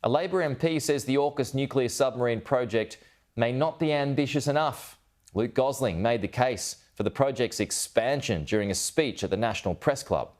A Labor MP says the AUKUS nuclear submarine project may not be ambitious enough. Luke Gosling made the case for the project's expansion during a speech at the National Press Club.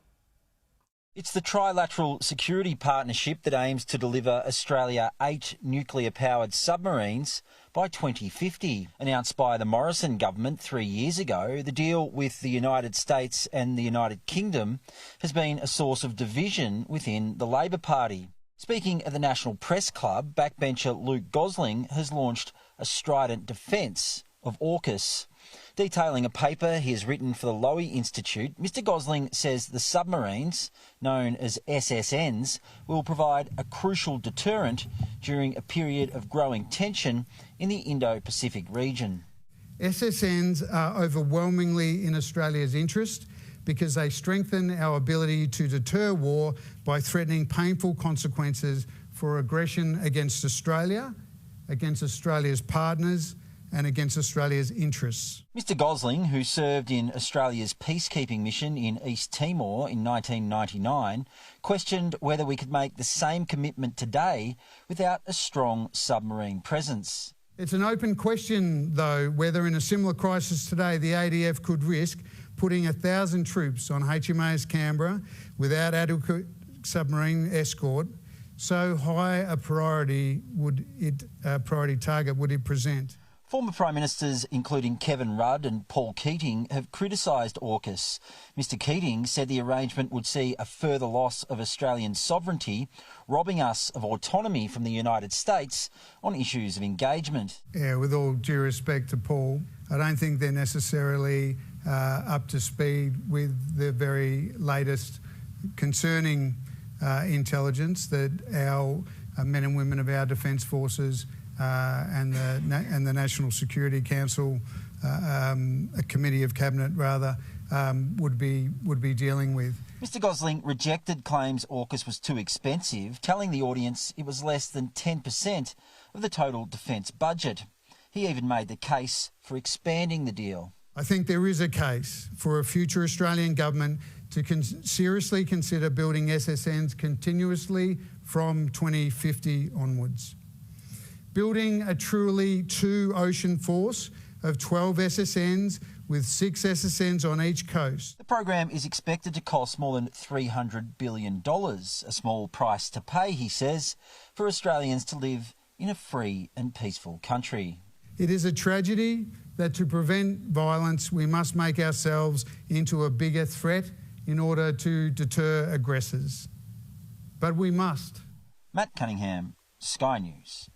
It's the trilateral security partnership that aims to deliver Australia 8 nuclear-powered submarines by 2050. Announced by the Morrison government 3 years ago, the deal with the United States and the United Kingdom has been a source of division within the Labor Party. Speaking at the National Press Club, backbencher Luke Gosling has launched a strident defence of AUKUS. Detailing a paper he has written for the Lowy Institute, Mr Gosling says the submarines, known as SSNs, will provide a crucial deterrent during a period of growing tension in the Indo-Pacific region. SSNs are overwhelmingly in Australia's interest because they strengthen our ability to deter war by threatening painful consequences for aggression against Australia, against Australia's partners, and against Australia's interests. Mr Gosling, who served in Australia's peacekeeping mission in East Timor in 1999, questioned whether we could make the same commitment today without a strong submarine presence. It's an open question, though, whether in a similar crisis today the ADF could risk putting 1,000 troops on HMAS Canberra without adequate submarine escort. So high a priority target would it present? Former Prime Ministers, including Kevin Rudd and Paul Keating, have criticised AUKUS. Mr Keating said the arrangement would see a further loss of Australian sovereignty, robbing us of autonomy from the United States on issues of engagement. Yeah, with all due respect to Paul, I don't think they're necessarily up to speed with the very latest concerning intelligence that our men and women of our defence forces and the National Security Council, a committee of cabinet rather, would be dealing with. Mr Gosling rejected claims AUKUS was too expensive, telling the audience it was less than 10% of the total defence budget. He even made the case for expanding the deal. I think there is a case for a future Australian government to seriously consider building SSNs continuously from 2050 onwards. Building a truly two-ocean force of 12 SSNs with 6 SSNs on each coast. The program is expected to cost more than $300 billion, a small price to pay, he says, for Australians to live in a free and peaceful country. It is a tragedy that to prevent violence we must make ourselves into a bigger threat in order to deter aggressors. But we must. Matt Cunningham, Sky News.